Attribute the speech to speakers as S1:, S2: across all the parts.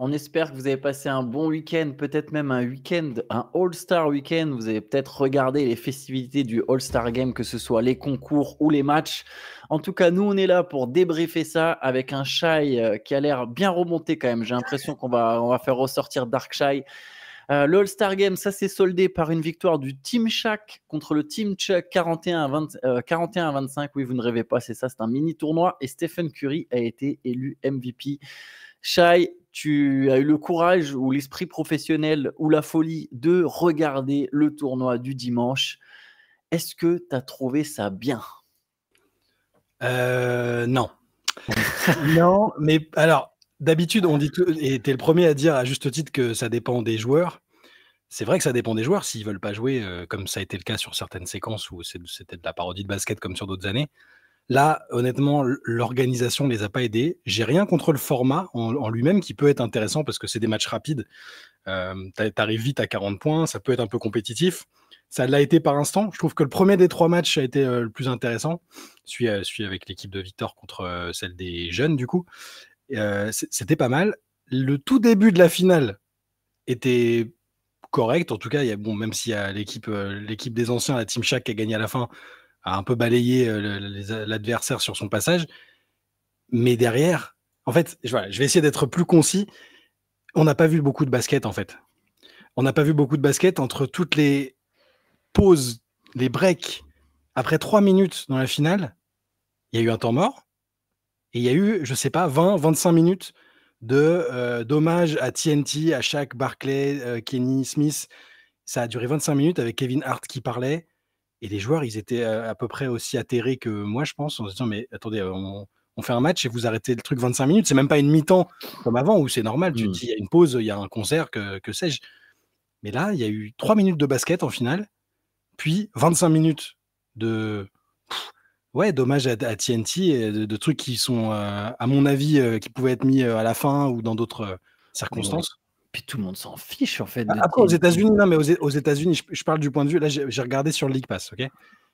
S1: On espère que vous avez passé un bon week-end, peut-être même un week-end, un All-Star week-end. Vous avez peut-être regardé les festivités du All-Star Game, que ce soit les concours ou les matchs. En tout cas, nous, on est là pour débriefer ça avec un Shai qui a l'air bien remonté quand même. J'ai l'impression qu'on va faire ressortir Dark Shai. Le All-Star Game, ça s'est soldé par une victoire du Team Shaq contre le Team Chuck 41 à 25. Oui, vous ne rêvez pas, c'est ça, c'est un mini tournoi. Et Stephen Curry a été élu MVP. Shai, tu as eu le courage ou l'esprit professionnel ou la folie de regarder le tournoi du dimanche. Est-ce que tu as trouvé ça bien?
S2: Non. Non, mais alors, d'habitude, on dit tout, et tu es le premier à dire à juste titre que ça dépend des joueurs. C'est vrai que ça dépend des joueurs s'ils veulent pas jouer, comme ça a été le cas sur certaines séquences où c'était de la parodie de basket comme sur d'autres années. Là, honnêtement, l'organisation les a pas aidés. J'ai rien contre le format en lui-même qui peut être intéressant parce que c'est des matchs rapides. T'arrives vite à 40 points, ça peut être un peu compétitif. Ça l'a été par instant. Je trouve que le premier des 3 matchs a été le plus intéressant. Celui avec l'équipe de Victor contre celle des jeunes, du coup. C'était pas mal. Le tout début de la finale était correct. En tout cas, même s'il y a l'équipe des anciens, la Team Shaq qui a gagné à la fin, a un peu balayé l'adversaire sur son passage. Mais derrière, en fait, je vais essayer d'être plus concis. On n'a pas vu beaucoup de basket, en fait. On n'a pas vu beaucoup de basket entre toutes les pauses, les breaks. Après 3 minutes dans la finale, il y a eu un temps mort. Et il y a eu, je sais pas, 20, 25 minutes d'hommage à TNT, à Shaq, Barkley, Kenny, Smith. Ça a duré 25 minutes avec Kevin Hart qui parlait. Et les joueurs, ils étaient à peu près aussi atterrés que moi, je pense, en se disant, mais attendez, on fait un match et vous arrêtez le truc 25 minutes. C'est même pas une mi-temps comme avant où c'est normal. Tu te dis, il y a une pause, il y a un concert, que sais-je. Mais là, il y a eu 3 minutes de basket en finale, puis 25 minutes de d'hommage à TNT et de trucs qui sont, à mon avis, qui pouvaient être mis à la fin ou dans d'autres circonstances.
S1: Puis tout le monde s'en fiche en fait de
S2: Après, aux
S1: TNT.
S2: États-Unis, non, mais aux États-Unis, je parle du point de vue. Là, j'ai regardé sur le League Pass, ok.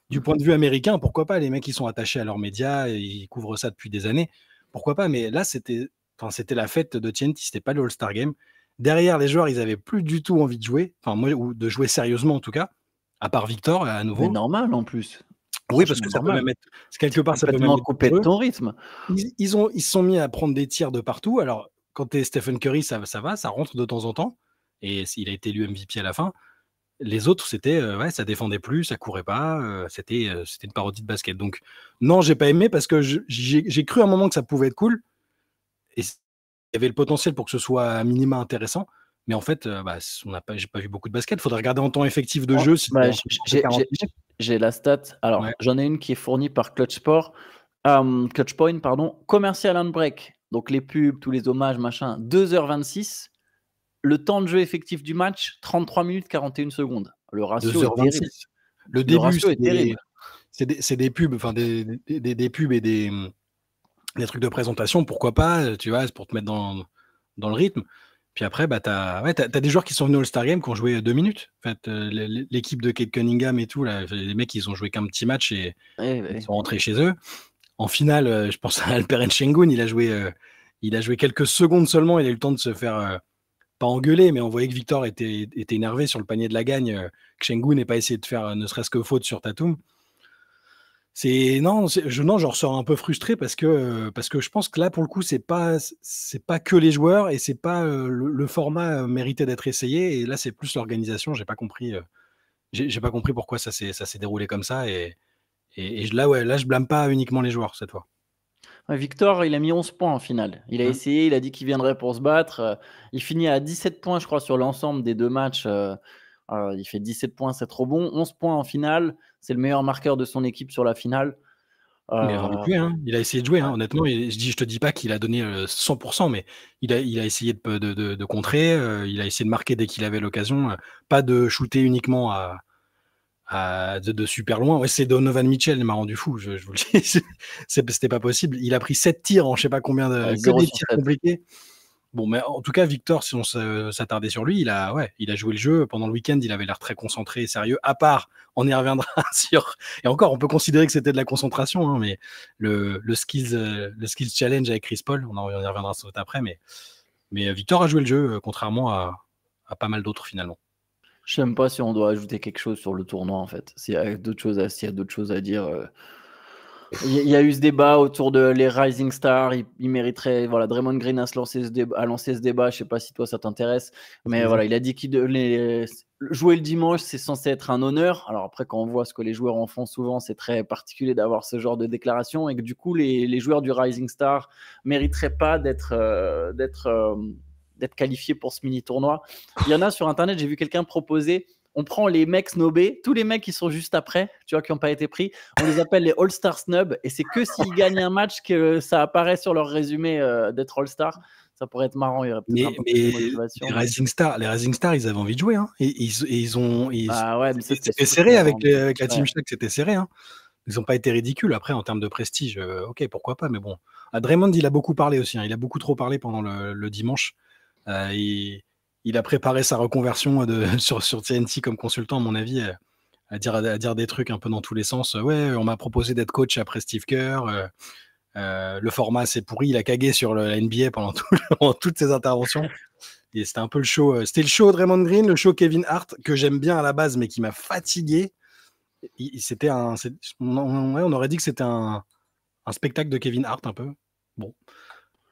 S2: Du point de vue américain, pourquoi pas? Les mecs, ils sont attachés à leurs médias, et ils couvrent ça depuis des années. Pourquoi pas? Mais là, c'était la fête de TNT, c'était pas le All-Star Game. Derrière, les joueurs, ils avaient plus du tout envie de jouer, enfin moi, ou de jouer sérieusement en tout cas, à part Victor, à
S1: Mais
S2: nouveau.
S1: normal en plus.
S2: Oui, parce
S1: Franchement
S2: que ça peut
S1: normal.
S2: même être quelque part, ça peut même
S1: Complètement
S2: être
S1: coupé de
S2: dangereux.
S1: ton rythme.
S2: Ils se sont mis à prendre des tirs de partout. Alors, quand tu es Stephen Curry, ça va, ça rentre de temps en temps. Et il a été élu MVP à la fin. Les autres, c'était ça défendait plus, ça courait pas, c'était une parodie de basket. Donc non, j'ai pas aimé parce que j'ai cru à un moment que ça pouvait être cool et il y avait le potentiel pour que ce soit à minima intéressant. Mais en fait, j'ai pas vu beaucoup de basket. Faudrait regarder en temps effectif de jeu si
S1: Bah,
S2: c'est entre 40 minutes.
S1: j'ai la stat. Alors,
S2: Ouais.
S1: j'en ai une qui est fournie par Clutch Point, pardon. Commercial and break, donc les pubs, tous les hommages, machin, 2h26. Le temps de jeu effectif du match, 33 minutes 41 secondes. Le ratio est terrible.
S2: 2h26. Le
S1: Le
S2: début,
S1: ratio est terrible.
S2: c'est des pubs, enfin des pubs et des trucs de présentation, pourquoi pas, tu vois, c'est pour te mettre dans le rythme. Puis après, t'as des joueurs qui sont venus au All-Star Game qui ont joué 2 minutes. En fait, l'équipe de Kate Cunningham et tout, là, les mecs, ils ont joué qu'un petit match et ils sont rentrés chez eux. En finale, je pense à Alperen Sengun, il a joué quelques secondes seulement, il a eu le temps de se faire pas engueuler, mais on voyait que Victor était énervé sur le panier de la gagne, que Sengun n'ait pas essayé de faire ne serait-ce que faute sur Tatum. J'en ressors un peu frustré parce que je pense que là, pour le coup, c'est pas que les joueurs et c'est pas le format méritait d'être essayé. Et là, c'est plus l'organisation. J'ai pas compris pourquoi ça s'est déroulé comme ça. Et là, je blâme pas uniquement les joueurs cette fois.
S1: Ouais, Victor, il a mis 11 points en finale. Il a essayé, il a dit qu'il viendrait pour se battre. Il finit à 17 points, je crois, sur l'ensemble des 2 matchs. Il fait 17 points, c'est trop bon. 11 points en finale. C'est le meilleur marqueur de son équipe sur la finale.
S2: Mais il a envie de jouer, hein. Il a essayé de jouer, hein, honnêtement. Je te dis pas qu'il a donné 100%, mais il a essayé de contrer. Il a essayé de marquer dès qu'il avait l'occasion. Pas de shooter uniquement de super loin. Ouais, c'est Donovan Mitchell, il m'a rendu fou, je vous le dis. C'était pas possible. Il a pris 7 tirs en je sais pas combien de. Que des tirs compliqués. Bon, mais en tout cas, Victor, si on s'attardait sur lui, il a joué le jeu. Pendant le week-end, il avait l'air très concentré et sérieux. À part, on y reviendra sur. Et encore, on peut considérer que c'était de la concentration, hein, mais le skills challenge avec Chris Paul, on y reviendra après, mais Mais Victor a joué le jeu, contrairement à pas mal d'autres finalement.
S1: Je sais même pas si on doit ajouter quelque chose sur le tournoi en fait. S'il y a d'autres choses à dire. Il y a eu ce débat autour de les Rising Stars. Ils mériteraient. Voilà, Draymond Green a lancé ce débat. Je sais pas si toi ça t'intéresse, mais voilà, il a dit jouer le dimanche, c'est censé être un honneur. Alors après, quand on voit ce que les joueurs en font souvent, c'est très particulier d'avoir ce genre de déclaration et que du coup, les joueurs du Rising Star mériteraient pas d'être qualifiés pour ce mini tournoi. Il y en a sur internet, j'ai vu quelqu'un proposer. On prend les mecs snobés, tous les mecs qui sont juste après, tu vois, qui n'ont pas été pris, on les appelle les All-Star snubs, et c'est que s'ils gagnent un match que ça apparaît sur leur résumé d'être All-Star. Ça pourrait être marrant, il y aurait peut-être un peu plus de motivation.
S2: Les Rising Stars, ils avaient envie de jouer, hein.
S1: Ah ouais, mais
S2: c'était serré avec la Team Shaq, c'était serré, hein. Ils n'ont pas été ridicules. Après, en termes de prestige, ok, pourquoi pas, mais bon. Draymond, il a beaucoup parlé aussi, hein. Il a beaucoup trop parlé pendant le dimanche. Il a préparé sa reconversion sur TNT comme consultant, à mon avis, à dire des trucs un peu dans tous les sens. Ouais, on m'a proposé d'être coach après Steve Kerr. Le format, c'est pourri. Il a cagué sur la NBA pendant toutes ses interventions. Et c'était un peu le show. C'était le show Draymond Green, le show Kevin Hart, que j'aime bien à la base, mais qui m'a fatigué. On aurait dit que c'était un spectacle de Kevin Hart, un peu. Bon.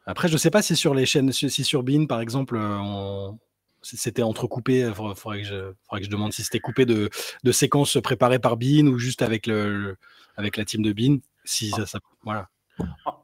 S2: Après, je sais pas si sur les chaînes, si sur Bein, par exemple, c'était entrecoupé. Il faudrait que je demande si c'était coupé de séquences préparées par Bein ou juste avec la team de Bein. Si voilà.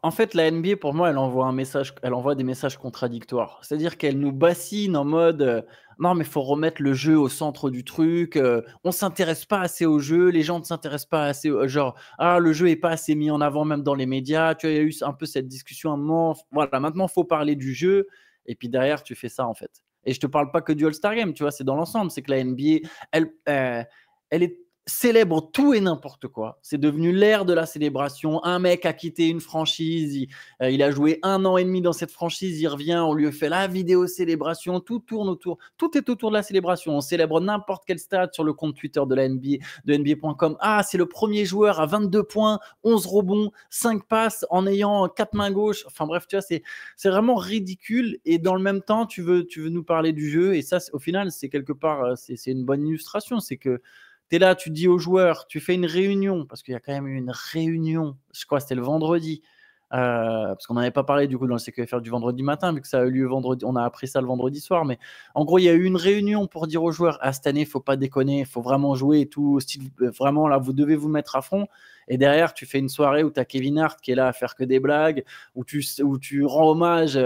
S1: En fait, la NBA, pour moi, elle envoie des messages contradictoires. C'est-à-dire qu'elle nous bassine en mode non, mais il faut remettre le jeu au centre du truc. On ne s'intéresse pas assez au jeu. Les gens ne s'intéressent pas assez. Genre, le jeu n'est pas assez mis en avant, même dans les médias. Tu vois, il y a eu un peu cette discussion à un moment. Voilà, maintenant, il faut parler du jeu. Et puis derrière, tu fais ça, en fait. Et je ne te parle pas que du All-Star Game, tu vois, c'est dans l'ensemble. C'est que la NBA, elle célèbre tout et n'importe quoi. C'est devenu l'ère de la célébration. Un mec a quitté une franchise, il a joué 1 an et demi dans cette franchise, il revient, on lui fait la vidéo célébration, tout tourne autour, tout est autour de la célébration. On célèbre n'importe quel stade sur le compte Twitter de la NBA, de NBA.com. Ah, c'est le premier joueur à 22 points, 11 rebonds, 5 passes en ayant 4 mains gauches. Enfin bref, tu vois, c'est vraiment ridicule. Et dans le même temps, tu veux nous parler du jeu. Et ça, au final, c'est quelque part, c'est une bonne illustration. C'est que tu es là, tu dis aux joueurs, tu fais une réunion, parce qu'il y a quand même eu une réunion, je crois que c'était le vendredi, parce qu'on n'en avait pas parlé du coup dans le CQFR du vendredi matin, vu que ça a eu lieu vendredi, on a appris ça le vendredi soir, mais en gros, il y a eu une réunion pour dire aux joueurs, cette année, il ne faut pas déconner, il faut vraiment jouer et tout, vraiment, là, vous devez vous mettre à fond. Et derrière, tu fais une soirée où tu as Kevin Hart qui est là à faire que des blagues, où tu rends hommage.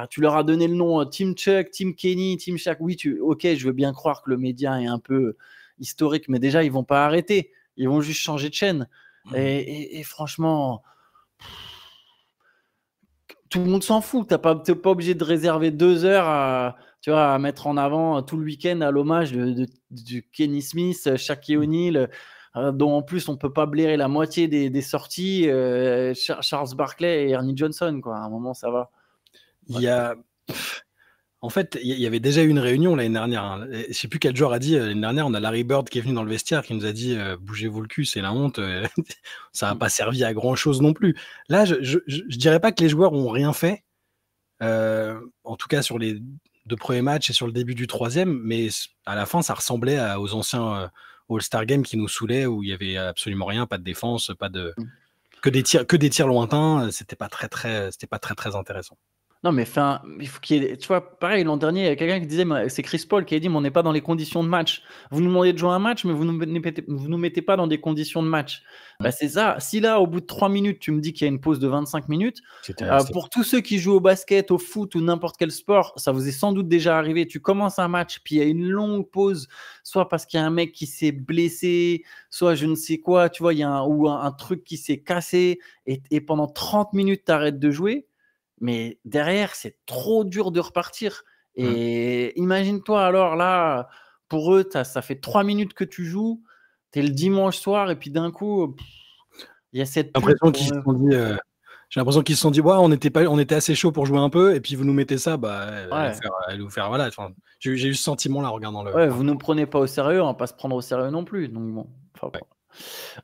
S1: Tu leur as donné le nom Team Chuck, Team Kenny, Team Shaq. Oui, ok, je veux bien croire que le média est un peu historique, mais déjà, ils vont pas arrêter. Ils vont juste changer de chaîne. Et franchement, tout le monde s'en fout. Tu n'es pas obligé de réserver 2 heures à mettre en avant tout le week-end à l'hommage de Kenny Smith, Shaquille O'Neal, dont en plus on ne peut pas blairer la moitié des sorties, Charles Barkley et Ernie Johnson. Quoi. À un moment, ça va.
S2: En fait, il y avait déjà eu une réunion l'année dernière. Hein. Je ne sais plus quel joueur a dit l'année dernière. On a Larry Bird qui est venu dans le vestiaire qui nous a dit bougez-vous le cul, c'est la honte. Ça n'a pas servi à grand chose non plus. Là, je dirais pas que les joueurs ont rien fait. En tout cas sur les 2 premiers matchs et sur le début du 3e, mais à la fin, ça ressemblait aux anciens All-Star Games qui nous saoulaient où il y avait absolument rien, pas de défense, que des tirs lointains. C'était pas très intéressant.
S1: Non, mais il faut qu'il y ait. Tu vois, pareil, l'an dernier, il y a quelqu'un qui disait, c'est Chris Paul qui a dit, mais on n'est pas dans les conditions de match. Vous nous demandez de jouer un match, mais vous nous mettez pas dans des conditions de match. C'est ça. Si là, au bout de 3 minutes, tu me dis qu'il y a une pause de 25 minutes, pour tous ceux qui jouent au basket, au foot ou n'importe quel sport, ça vous est sans doute déjà arrivé. Tu commences un match, puis il y a une longue pause, soit parce qu'il y a un mec qui s'est blessé, soit je ne sais quoi, tu vois, il y a un truc qui s'est cassé, et pendant 30 minutes, tu arrêtes de jouer. Mais derrière, c'est trop dur de repartir. Et imagine-toi alors là, pour eux, ça fait 3 minutes que tu joues, tu es le dimanche soir, et puis d'un coup, il y a cette
S2: J'ai l'impression qu'ils se sont dit, ouais, on était assez chaud pour jouer un peu, et puis vous nous mettez ça, allez vous faire voilà. Enfin, j'ai eu ce sentiment-là en regardant le.
S1: Ouais, vous ne nous prenez pas au sérieux, on va pas se prendre au sérieux non plus. Donc bon.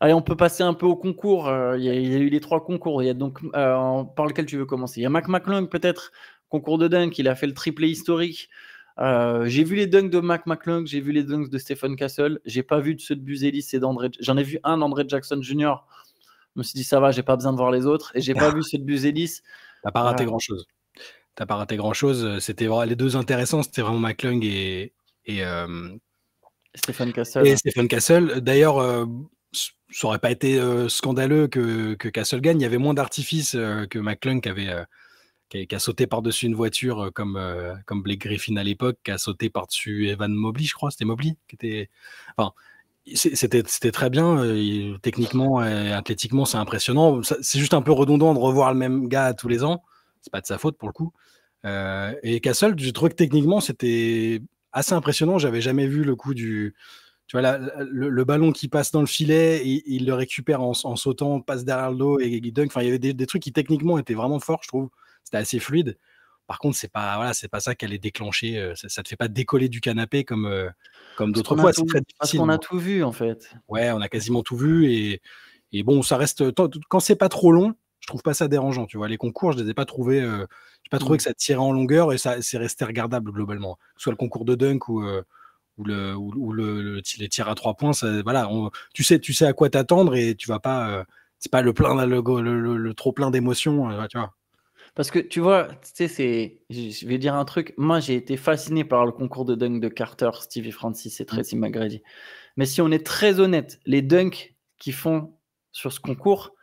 S1: Allez, on peut passer un peu au concours. Il y a eu les 3 concours. Il y a donc par lequel tu veux commencer. Il y a McClung peut-être Concours de dunk, il a fait le triplé historique. J'ai vu les dunks de Mac McClung, j'ai vu les dunks de Stephen Castle. J'ai pas vu de ceux de Buzelis et d'André. J'en ai vu un d'André Jackson Jr. Je me suis dit, ça va, j'ai pas besoin de voir les autres. Et j'ai pas vu ceux de Buzelis.
S2: T'as pas raté grand-chose. T'as pas raté grand-chose. C'était vraiment les deux intéressants, c'était vraiment McClung et
S1: Stephen Castle.
S2: Et Stephen Castle. D'ailleurs, ça aurait pas été scandaleux que Castle gagne. Il y avait moins d'artifice que McClung qui a sauté par-dessus une voiture comme Blake Griffin à l'époque, qui a sauté par-dessus Evan Mobley, je crois. C'était Mobley qui était. Enfin, c'était très bien. Techniquement et athlétiquement, c'est impressionnant. C'est juste un peu redondant de revoir le même gars tous les ans. C'est pas de sa faute pour le coup. Et Castle, j'ai trouvé que techniquement, c'était assez impressionnant. J'avais jamais vu le coup du. Tu vois, le ballon qui passe dans le filet, il le récupère en sautant, passe derrière le dos et il dunk. Enfin, il y avait des trucs qui techniquement étaient vraiment forts, je trouve. C'était assez fluide. Par contre, c'est pas ça qui allait déclencher. Ça te fait pas décoller du canapé comme d'autres fois. C'est très difficile.
S1: Parce qu'on a tout vu, en fait.
S2: Ouais, on a quasiment tout vu. Et bon, ça reste. Quand c'est pas trop long, je trouve pas ça dérangeant. Tu vois, les concours, je les ai pas trouvés. J'ai pas trouvé que ça tirait en longueur et ça c'est resté regardable globalement. Que ce soit le concours de dunk ou les tirs à 3 points, voilà, tu sais à quoi t'attendre et tu vas pas. C'est pas le trop plein d'émotions, tu vois.
S1: Parce que tu vois, tu sais, je vais dire un truc. Moi, j'ai été fasciné par le concours de dunk de Carter, Stevie Francis et Tracy McGrady. Mais si on est très honnête, les dunks qu'ils font sur ce concours,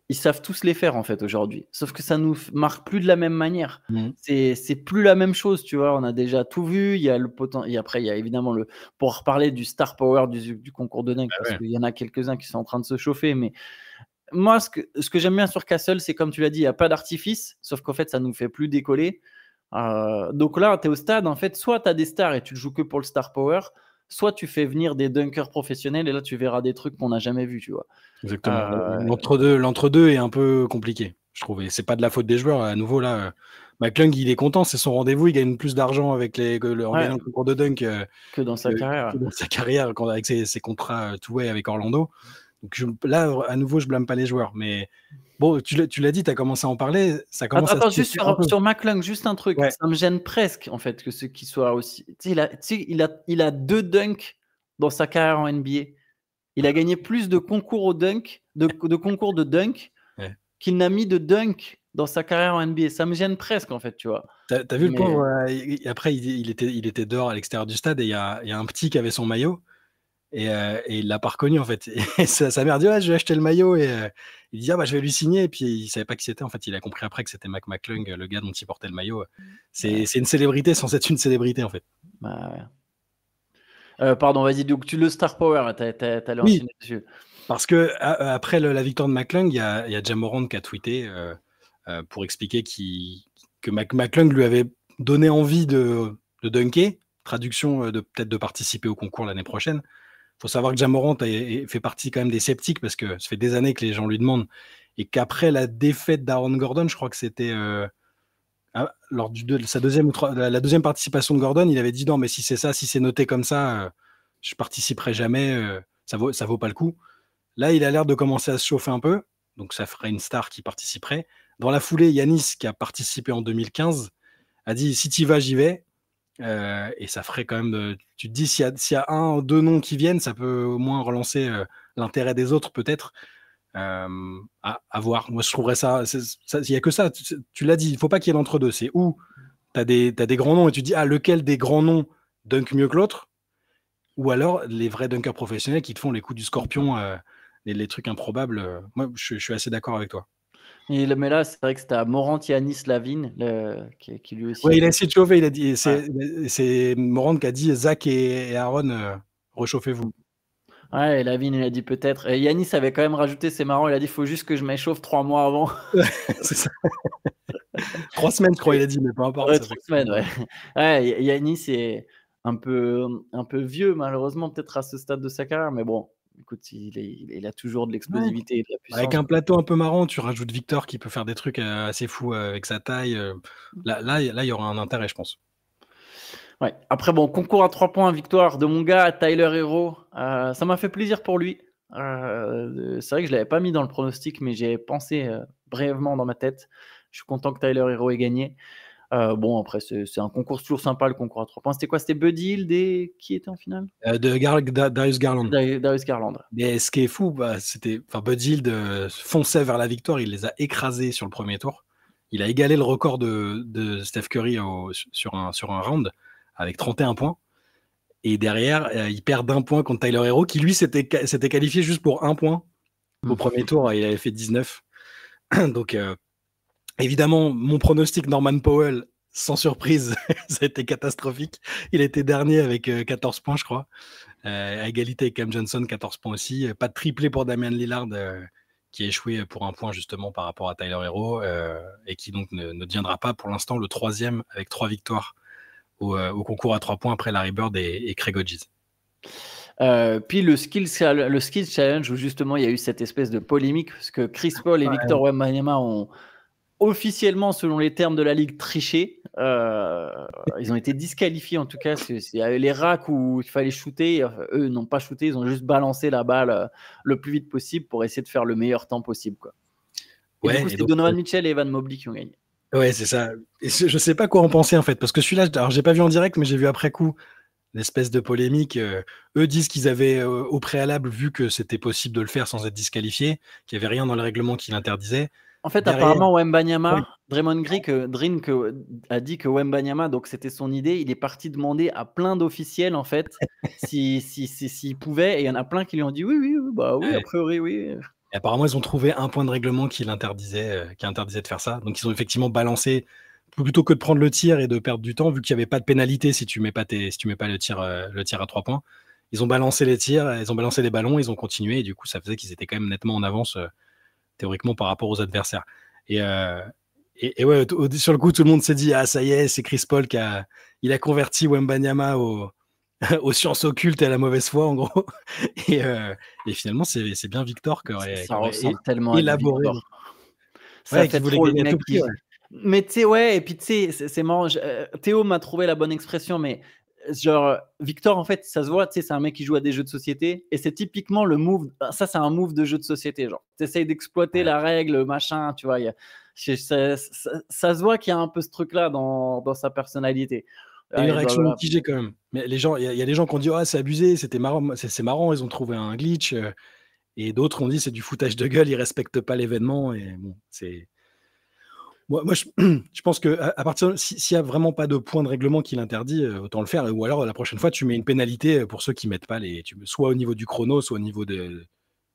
S1: ils savent tous les faire en fait aujourd'hui. Sauf que ça nous marque plus de la même manière. C'est plus la même chose, tu vois. On a déjà tout vu. Il y a le et après il y a évidemment pour reparler du star power du concours de dunk, parce qu'il y en a quelques-uns qui sont en train de se chauffer. Mais moi, ce que j'aime bien sur Castle, c'est comme tu l'as dit, il n'y a pas d'artifice, sauf qu'en fait, ça nous fait plus décoller. Donc là, tu es au stade, en fait, soit tu as des stars et tu le joues que pour le star power, soit tu fais venir des dunkers professionnels et là, tu verras des trucs qu'on n'a jamais vus, tu vois.
S2: Exactement. L'entre-deux est un peu compliqué, je trouve. Et c'est pas de la faute des joueurs. À nouveau, là, McClung, il est content, c'est son rendez-vous. Il gagne plus d'argent en gagnant le concours de dunk
S1: que dans sa carrière.
S2: Que dans sa carrière, avec ses contrats two-way avec Orlando. Donc là, à nouveau, je blâme pas les joueurs. Mais bon, tu l'as dit, tu as commencé à en parler. Ça commence
S1: Attends, juste sur McClung, juste un truc. Ouais. Ça me gêne presque, en fait, que ce qui soit aussi. Tu sais, il a 2 dunks dans sa carrière en NBA. Il a gagné plus de concours au dunk, de concours de dunk, qu'il n'a mis de dunk dans sa carrière en NBA. Ça me gêne presque, en fait, tu vois.
S2: T'as vu le pauvre après, il était dehors à l'extérieur du stade et il y a un petit qui avait son maillot. Et il l'a pas reconnu en fait. Et sa mère dit ouais, je vais acheter le maillot et il dit ah bah je vais lui signer et puis il savait pas qui c'était en fait. Il a compris après que c'était Mac McClung, le gars dont il portait le maillot. C'est une célébrité sans être une célébrité en fait.
S1: Pardon, vas-y. Donc le star power, t'allais enchaîner dessus.
S2: Parce que après la victoire de McClung, il y a Ja Morant qui a tweeté pour expliquer que McClung lui avait donné envie de dunker. Traduction peut-être de participer au concours l'année prochaine. Il faut savoir que Ja Morant fait partie quand même des sceptiques parce que ça fait des années que les gens lui demandent et qu'après la défaite d'Aaron Gordon, je crois que c'était lors de sa la deuxième participation de Gordon, il avait dit non mais si c'est noté comme ça, je participerai jamais, ça vaut pas le coup. Là, il a l'air de commencer à se chauffer un peu, donc ça ferait une star qui participerait. Dans la foulée, Yanis, qui a participé en 2015, a dit si tu y vas, j'y vais. Et ça ferait quand même. Tu te dis, s'il y a un ou deux noms qui viennent, ça peut au moins relancer l'intérêt des autres, peut-être. À voir. Moi, je trouverais ça. Il n'y a que ça. Tu l'as dit, il ne faut pas qu'il y ait l'entre-deux. C'est où tu as des grands noms et tu te dis, lequel des grands noms dunk mieux que l'autre? Ou alors les vrais dunkers professionnels qui te font les coups du scorpion, les trucs improbables. Moi, je suis assez d'accord avec toi.
S1: Mais là, c'est vrai que c'était à Morant, Yanis, Lavine, qui lui aussi.
S2: Oui, il a essayé de chauffer. Il a dit, c'est Morant qui a dit Zach et Aaron, réchauffez-vous.
S1: Ouais, et Lavine, il a dit peut-être. Et Yanis avait quand même rajouté, c'est marrant, il a dit il faut juste que je m'échauffe 3 mois avant.
S2: C'est ça. 3 semaines, je crois, il a dit, mais peu importe.
S1: Ouais, 3 semaines, ouais. Ouais, Yanis est un peu vieux, malheureusement, peut-être à ce stade de sa carrière, mais bon. Écoute, il a toujours de l'explosivité et de la puissance.
S2: Avec un plateau un peu marrant, tu rajoutes Victor qui peut faire des trucs assez fous avec sa taille. Là, il y aura un intérêt, je pense.
S1: Ouais. Après, bon, concours à 3 points, victoire de mon gars, Tyler Hero. Ça m'a fait plaisir pour lui. C'est vrai que je ne l'avais pas mis dans le pronostic, mais j'ai pensé brièvement dans ma tête. Je suis content que Tyler Hero ait gagné. Bon, après, c'est un concours toujours sympa, le concours à 3 points. C'était quoi? C'était Buddy Hield et qui était en finale?
S2: Darius Garland.
S1: Darius Garland.
S2: Mais ce qui est fou, Buddy Hield fonçait vers la victoire, il les a écrasés sur le premier tour. Il a égalé le record de Steph Curry sur un round avec 31 points. Et derrière, il perd d'1 point contre Tyler Hero, qui lui s'était qualifié juste pour 1 point. Au premier tour, il avait fait 19. Donc, évidemment, mon pronostic Norman Powell, sans surprise, ça a été catastrophique. Il était dernier avec 14 points, je crois. À égalité avec Cam Johnson, 14 points aussi. Pas de triplé pour Damian Lillard, qui a échoué pour 1 point justement par rapport à Tyler Hero, et qui donc ne deviendra pas pour l'instant le 3e avec 3 victoires au concours à 3 points après Larry Bird et Craig Hodges.
S1: Puis le Skills Challenge où justement il y a eu cette espèce de polémique parce que Chris Paul et Victor Wembanyama ont officiellement, selon les termes de la ligue, triché. Ils ont été disqualifiés en tout cas. Il y avait les racks où il fallait shooter. Eux n'ont pas shooté, ils ont juste balancé la balle le plus vite possible pour essayer de faire le meilleur temps possible, quoi. Et du coup, c'est Donovan Mitchell et Evan Mobley qui ont gagné.
S2: Ouais, c'est ça. Et je sais pas quoi en penser en fait, parce que celui-là, alors j'ai pas vu en direct, mais j'ai vu après coup l'espèce de polémique. Eux disent qu'ils avaient au préalable vu que c'était possible de le faire sans être disqualifié, qu'il n'y avait rien dans le règlement qui l'interdisait.
S1: En fait, apparemment, Wembanyama, Draymond Green a dit que Wembanyama, donc c'était son idée, il est parti demander à plein d'officiels en fait s'il pouvait, et il y en a plein qui lui ont dit oui, a priori oui.
S2: Et apparemment, ils ont trouvé un point de règlement qui interdisait de faire ça. Donc, ils ont effectivement balancé, plutôt que de prendre le tir et de perdre du temps, vu qu'il n'y avait pas de pénalité si tu mets pas le tir à 3 points. Ils ont balancé les tirs, ils ont balancé les ballons, ils ont continué, et du coup, ça faisait qu'ils étaient quand même nettement en avance, théoriquement, par rapport aux adversaires. Et ouais, sur le coup, tout le monde s'est dit, ah, ça y est, c'est Chris Paul il a converti Wembanyama aux sciences occultes et à la mauvaise foi, en gros. Et finalement, c'est bien Victor qui aurait
S1: tellement
S2: élaboré.
S1: Ça fait trop le mec qui... Mais tu sais, ouais, et puis tu sais, c'est marrant. Théo m'a trouvé la bonne expression, mais genre, Victor, en fait, ça se voit, tu sais, c'est un mec qui joue à des jeux de société, et c'est typiquement le move, ça, c'est un move de jeu de société, genre, tu essayes d'exploiter la règle, machin, tu vois, ça se voit qu'il y a un peu ce truc-là dans sa personnalité.
S2: Il y a une réaction mitigée quand même. Mais il y a des gens qui ont dit, ah, c'est abusé, c'était marrant, c'est marrant, ils ont trouvé un glitch, et d'autres ont dit, c'est du foutage de gueule, ils respectent pas l'événement, et bon, c'est... Moi, je pense que à partir s'il y a vraiment pas de point de règlement qui l'interdit, autant le faire. Ou alors la prochaine fois, tu mets une pénalité pour ceux qui mettent pas soit au niveau du chrono, soit au niveau de.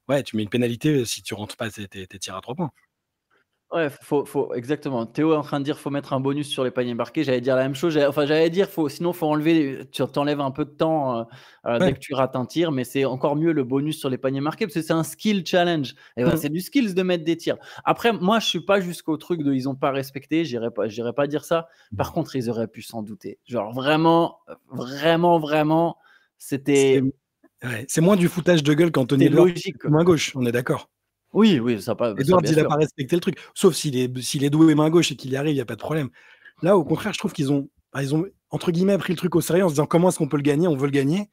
S2: Ouais, tu mets une pénalité si tu rentres pas tes tirs à 3 points.
S1: Ouais, exactement. Théo est en train de dire faut mettre un bonus sur les paniers marqués. J'allais dire la même chose. J'allais dire sinon faut enlever. Tu t'enlèves un peu de temps dès que tu rates un tir, mais c'est encore mieux le bonus sur les paniers marqués parce que c'est un skill challenge. Et c'est du skills de mettre des tirs. Après, moi, je suis pas jusqu'au truc de ils ont pas respecté. J'irai pas dire ça. Par contre, ils auraient pu s'en douter. Genre vraiment, c'était.
S2: C'est moins du foutage de gueule qu'Anthony Edwards.
S1: Logique.
S2: Main gauche, on est d'accord.
S1: Oui, ça pas.
S2: Edwards, il n'a pas respecté le truc. Sauf s'il est doué main gauche et qu'il y arrive, il n'y a pas de problème. Là, au contraire, je trouve qu'ils ont, entre guillemets, pris le truc au sérieux en se disant comment est-ce qu'on peut le gagner, on veut le gagner.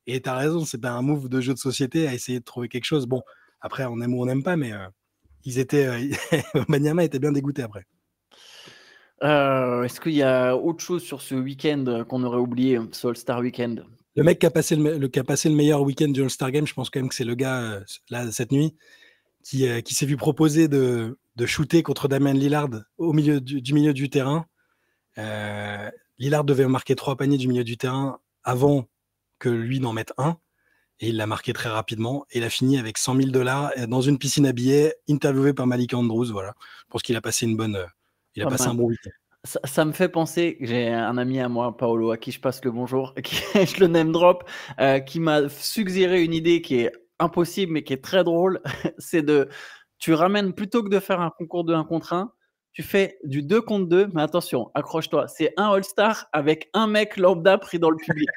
S2: Et tu as raison, c'est pas un move de jeu de société à essayer de trouver quelque chose. Bon, après, on aime ou on n'aime pas, mais Wembanyama était bien dégoûté après.
S1: Est-ce qu'il y a autre chose sur ce week-end qu'on aurait oublié, ce All-Star Weekend?
S2: Le mec qui a passé le meilleur week-end du All-Star Game, je pense quand même que c'est le gars, là, cette nuit, qui s'est vu proposer de shooter contre Damian Lillard au milieu du milieu du terrain. Lillard devait marquer 3 paniers du milieu du terrain avant que lui n'en mette un. Et il l'a marqué très rapidement. Et il a fini avec $100 000 dans une piscine à billets, interviewé par Malik Andrews. Voilà. Je pense qu'il a passé un bon week-end.
S1: Ça me fait penser que j'ai un ami à moi, Paolo, à qui je passe le bonjour, je le name drop, qui m'a suggéré une idée qui est impossible mais qui est très drôle. C'est tu ramènes, plutôt que de faire un concours de 1 contre 1, tu fais du 2 contre 2, mais attention, accroche-toi, c'est un All-Star avec un mec lambda pris dans le public.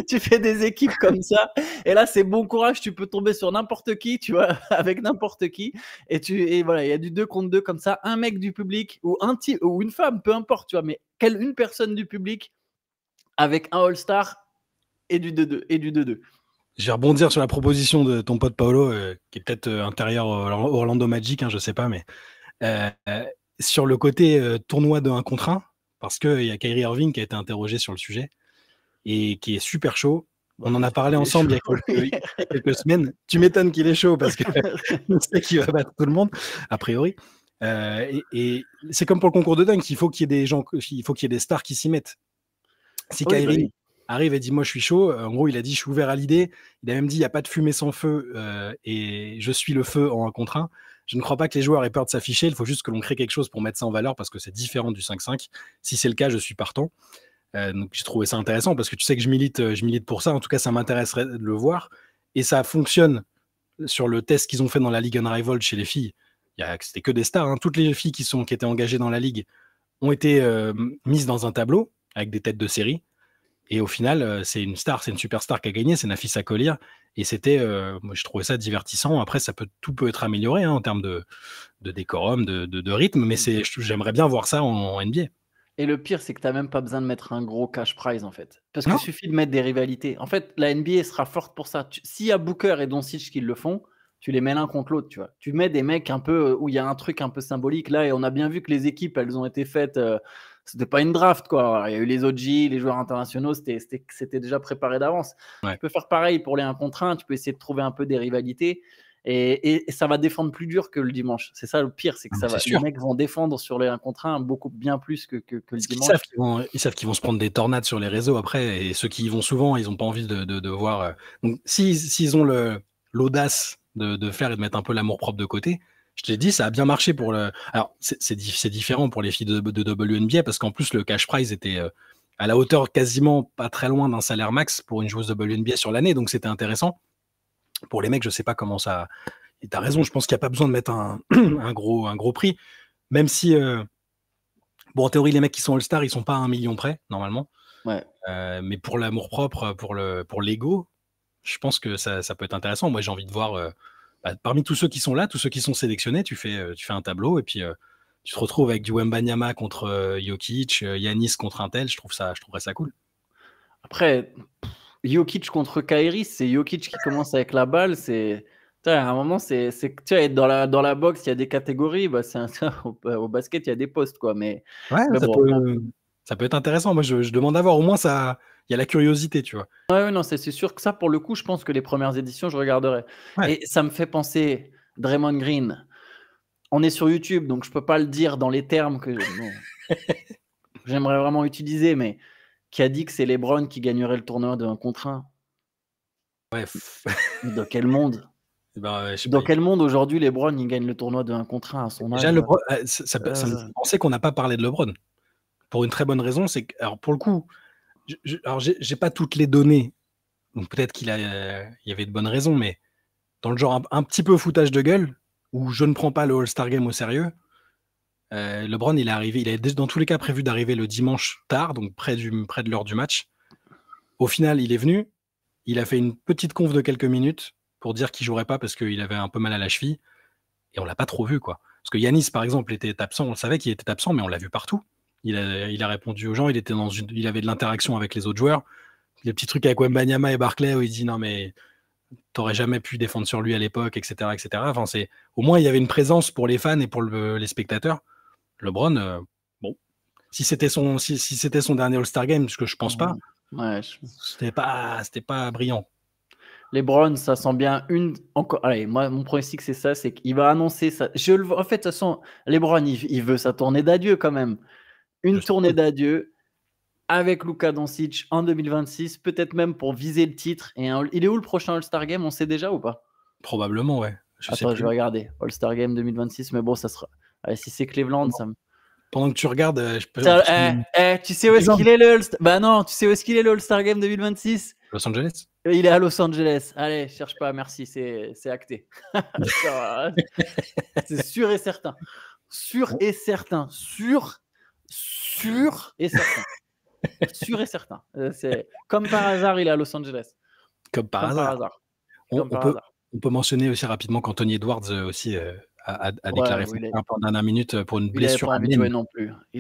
S1: tu fais des équipes comme ça, et là c'est bon courage, tu peux tomber sur n'importe qui, tu vois, avec n'importe qui, et voilà, il y a du 2 contre 2 comme ça, un mec du public ou ou une femme, peu importe, tu vois, mais une personne du public avec un All-Star et du 2-2.
S2: Je vais rebondir sur la proposition de ton pote Paolo, qui est peut-être intérieur au Orlando Magic, hein, je sais pas, mais sur le côté tournoi de 1 contre 1, parce qu'il y a Kyrie Irving qui a été interrogé sur le sujet et qui est super chaud.
S1: Bah,
S2: On en a parlé ensemble il y a quelques semaines. Tu m'étonnes qu'il est chaud parce que je sais qu'il va battre tout le monde, a priori. Et c'est comme pour le concours de dunk, il faut qu'il y ait des gens, il faut qu'il y ait des stars qui s'y mettent. Si Kyrie arrive et dit moi je suis chaud, en gros il a dit je suis ouvert à l'idée, il a même dit il n'y a pas de fumée sans feu et je suis le feu en 1 contre 1. Je ne crois pas que les joueurs aient peur de s'afficher, il faut juste que l'on crée quelque chose pour mettre ça en valeur parce que c'est différent du 5-5. Si c'est le cas, je suis partant. Donc j'ai trouvé ça intéressant parce que tu sais que je milite pour ça, en tout cas ça m'intéresserait de le voir et ça fonctionne sur le test qu'ils ont fait dans la Ligue Unrivaled chez les filles. C'était que des stars, hein. Toutes les filles qui étaient engagées dans la ligue ont été mises dans un tableau avec des têtes de série. Et au final, c'est une superstar qui a gagné, c'est Nafisa Collier. Et moi, je trouvais ça divertissant. Après, tout peut être amélioré hein, en termes de décorum, de rythme, mais j'aimerais bien voir ça en NBA.
S1: Et le pire, c'est que tu n'as même pas besoin de mettre un gros cash prize, en fait. Parce qu'il suffit de mettre des rivalités. En fait, la NBA sera forte pour ça. S'il y a Booker et Doncic qui le font, tu les mets l'un contre l'autre, tu vois. Tu mets des mecs un peu où il y a un truc un peu symbolique. Là, et on a bien vu que les équipes, elles ont été faites. C'était pas une draft, quoi. Alors, il y a eu les OG, les joueurs internationaux, c'était déjà préparé d'avance.
S2: Ouais.
S1: Tu peux faire pareil pour les 1 contre 1. Tu peux essayer de trouver un peu des rivalités. Et ça va défendre plus dur que le dimanche. C'est ça le pire, c'est que les mecs vont défendre sur les 1 contre 1 bien plus que le dimanche.
S2: Ils savent qu'ils vont se prendre des tornades sur les réseaux après, et ceux qui y vont souvent, ils n'ont pas envie de voir. Donc, s'ils ont l'audace de faire et de mettre un peu l'amour-propre de côté, je te l'ai dit, ça a bien marché pour le. Alors, c'est différent pour les filles de WNBA parce qu'en plus, le cash prize était à la hauteur quasiment pas très loin d'un salaire max pour une joueuse de WNBA sur l'année, donc c'était intéressant. Pour les mecs, je sais pas comment ça. Et t'as raison, je pense qu'il n'y a pas besoin de mettre un gros prix. Même si, en théorie, les mecs qui sont All-Star, ils sont pas à 1 million près, normalement.
S1: Ouais.
S2: Mais pour l'amour-propre, pour l'ego, je pense que ça peut être intéressant. Moi, j'ai envie de voir, parmi tous ceux qui sont là, tous ceux qui sont sélectionnés, tu fais un tableau et puis tu te retrouves avec du Wembanyama contre Jokic, Yanis contre un tel. Je trouverais ça cool.
S1: Après, Jokic contre Kyrie, c'est Jokic qui commence avec la balle. À un moment, tu vois, dans la boxe, il y a des catégories. Au basket, il y a des postes, quoi. Mais
S2: ça peut être intéressant. Moi, je demande à voir. Au moins, il y a la curiosité, tu vois.
S1: Ouais, non, c'est sûr que ça, pour le coup, je pense que les premières éditions, je regarderai. Ouais. Et ça me fait penser, Draymond Green. On est sur YouTube, donc je peux pas le dire dans les termes que j'aimerais vraiment utiliser, mais qui a dit que c'est LeBron qui gagnerait le tournoi de 1 contre 1.
S2: Ouais.
S1: Dans quel monde Dans quel monde aujourd'hui LeBron il gagne le tournoi de 1 contre 1 à son âge?
S2: Déjà, LeBron, ça me fait penser qu'on n'a pas parlé de LeBron. Pour une très bonne raison, c'est que, alors pour le coup, j'ai pas toutes les données, donc peut-être qu'il y avait de bonnes raisons, mais dans le genre un petit peu foutage de gueule, où je ne prends pas le All-Star Game au sérieux, LeBron, il est dans tous les cas prévu d'arriver le dimanche tard, donc près de l'heure du match. Au final, il est venu, il a fait une petite conf de quelques minutes pour dire qu'il jouerait pas parce qu'il avait un peu mal à la cheville, et on l'a pas trop vu, quoi. Parce que Yanis, par exemple, était absent, on le savait qu'il était absent, mais on l'a vu partout. Il a répondu aux gens, il avait de l'interaction avec les autres joueurs. Les petits trucs avec Wembanyama et Barclay où il dit non mais t'aurais jamais pu défendre sur lui à l'époque, etc., etc. Enfin, au moins il y avait une présence pour les fans et pour les spectateurs. LeBron, bon, si c'était son dernier All-Star Game, ce que je pense pas, c'était pas brillant.
S1: LeBron, ça sent bien encore. Allez, moi, mon pronostic, c'est ça, c'est qu'il va annoncer ça. En fait, de toute façon, LeBron, il veut sa tournée d'adieu quand même. Une tournée d'adieu avec Luka Doncic en 2026, peut-être même pour viser le titre. Et il est où le prochain All-Star Game? On sait déjà ou pas?
S2: Probablement, ouais.
S1: Je vais regarder. All-Star Game 2026, mais bon, ça sera. Allez, si c'est Cleveland, ça me.
S2: Pendant que tu regardes, je peux.
S1: Tu sais où est-ce qu'il est le All-Star? Bah non, tu sais où est-ce qu'il est le All-Star Game 2026?
S2: Los Angeles.
S1: Il est à Los Angeles. Allez, cherche pas, merci, c'est acté. C'est sûr et certain. Sûr et certain. Sûr et certain. Sûr et certain. C'est comme par hasard, il est à Los Angeles.
S2: Comme par hasard. On peut mentionner aussi rapidement qu'Anthony Edwards aussi a déclaré pendant dernière minute pour une blessure.
S1: Il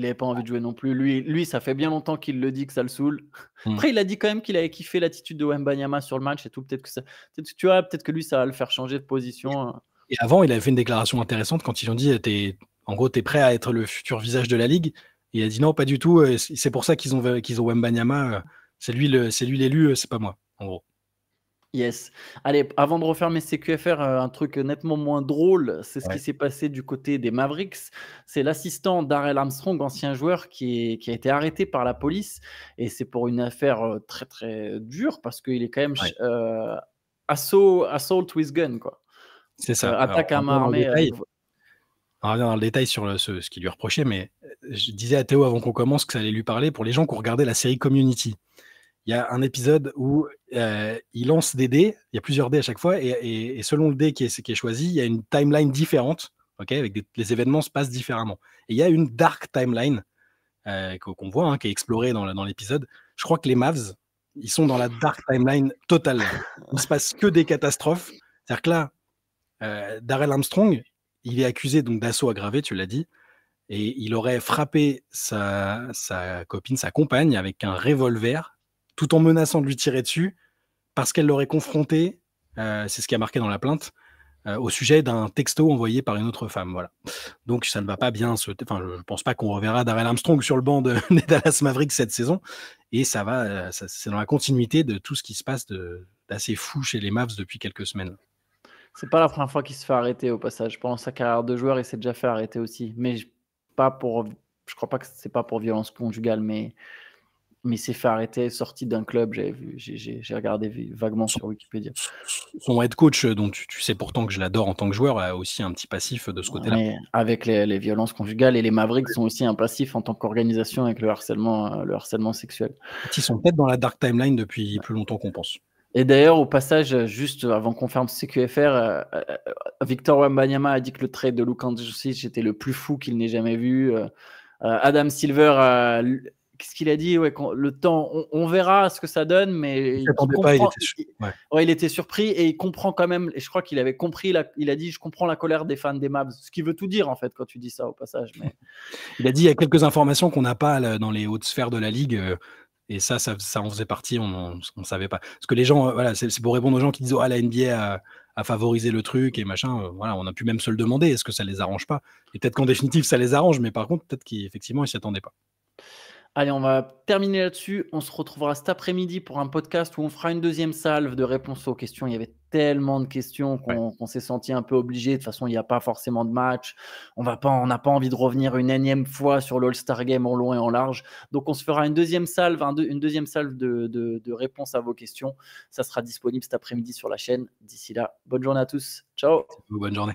S1: n'avait pas envie de jouer non plus. Lui, ça fait bien longtemps qu'il le dit que ça le saoule. Après, il a dit quand même qu'il avait kiffé l'attitude de Wembanyama sur le match et tout. Peut-être que lui, ça va le faire changer de position.
S2: Et avant, il avait fait une déclaration intéressante quand ils ont dit En gros, tu es prêt à être le futur visage de la ligue. Et il a dit non, pas du tout. C'est pour ça qu'ils ont Wembanyama. C'est lui l'élu, c'est pas moi, en gros.
S1: Yes. Allez, avant de refaire mes CQFR, un truc nettement moins drôle, c'est ce qui s'est passé du côté des Mavericks. C'est l'assistant Darrell Armstrong, ancien joueur, qui a été arrêté par la police. Et c'est pour une affaire très, très dure parce qu'il est quand même assault with gun, quoi.
S2: C'est ça.
S1: Attaque à main armée.
S2: On revient dans le détail sur ce qu'il lui reprochait, mais je disais à Théo avant qu'on commence que ça allait lui parler pour les gens qui ont regardé la série Community. Il y a un épisode où il lance des dés, il y a plusieurs dés à chaque fois, et selon le dé qui est choisi, il y a une timeline différente, avec les événements se passent différemment. Et il y a une dark timeline qu'on voit, qui est explorée dans l'épisode. Je crois que les Mavs, ils sont dans la dark timeline totale. Il ne se passe que des catastrophes. C'est-à-dire que là, Darrell Armstrong, il est accusé donc d'assaut aggravé, tu l'as dit, et il aurait frappé sa copine, sa compagne, avec un revolver, tout en menaçant de lui tirer dessus, parce qu'elle l'aurait confronté, c'est ce qui a marqué dans la plainte, au sujet d'un texto envoyé par une autre femme. Voilà. Donc ça ne va pas bien. Je ne pense pas qu'on reverra Darrell Armstrong sur le banc des Dallas Mavericks cette saison. Et c'est dans la continuité de tout ce qui se passe d'assez fou chez les Mavs depuis quelques semaines.
S1: C'est pas la première fois qu'il se fait arrêter au passage. Pendant sa carrière de joueur, il s'est déjà fait arrêter aussi. Mais je crois pas que c'est pas pour violence conjugale, mais il s'est fait arrêter, sorti d'un club. J'ai regardé vaguement sur Wikipédia.
S2: Son head coach, dont tu sais pourtant que je l'adore en tant que joueur, a aussi un petit passif de ce côté-là.
S1: Mais avec les violences conjugales, et les Mavericks sont aussi un passif en tant qu'organisation avec le harcèlement sexuel.
S2: Ils sont peut-être dans la dark timeline depuis plus longtemps qu'on pense.
S1: Et d'ailleurs, au passage, juste avant qu'on ferme CQFR, Victor Wembanyama a dit que le trade de Luka Doncic était le plus fou qu'il n'ait jamais vu. Adam Silver, qu'est-ce qu'il a dit? Le temps, on verra ce que ça donne, mais il était surpris et il comprend quand même. Et je crois qu'il avait compris. Il a dit, je comprends la colère des fans des Mavs, ce qui veut tout dire en fait quand tu dis ça au passage. Mais
S2: il a dit il y a quelques informations qu'on n'a pas dans les hautes sphères de la ligue. Et ça en faisait partie, on ne savait pas. Parce que les gens, c'est pour répondre aux gens qui disent la NBA a favorisé le truc et machin. On a pu même se le demander, est-ce que ça les arrange pas? Et peut-être qu'en définitive, ça les arrange, mais par contre, peut-être qu'effectivement, ils s'y attendaient pas.
S1: Allez, on va terminer là-dessus. On se retrouvera cet après-midi pour un podcast où on fera une deuxième salve de réponses aux questions. Il y avait tellement de questions qu'on s'est senti un peu obligé. De toute façon, il n'y a pas forcément de match. On n'a pas envie de revenir une énième fois sur l'All-Star Game en long et en large. Donc, on se fera une deuxième salve, de réponses à vos questions. Ça sera disponible cet après-midi sur la chaîne. D'ici là, bonne journée à tous. Ciao.
S2: Bonne journée.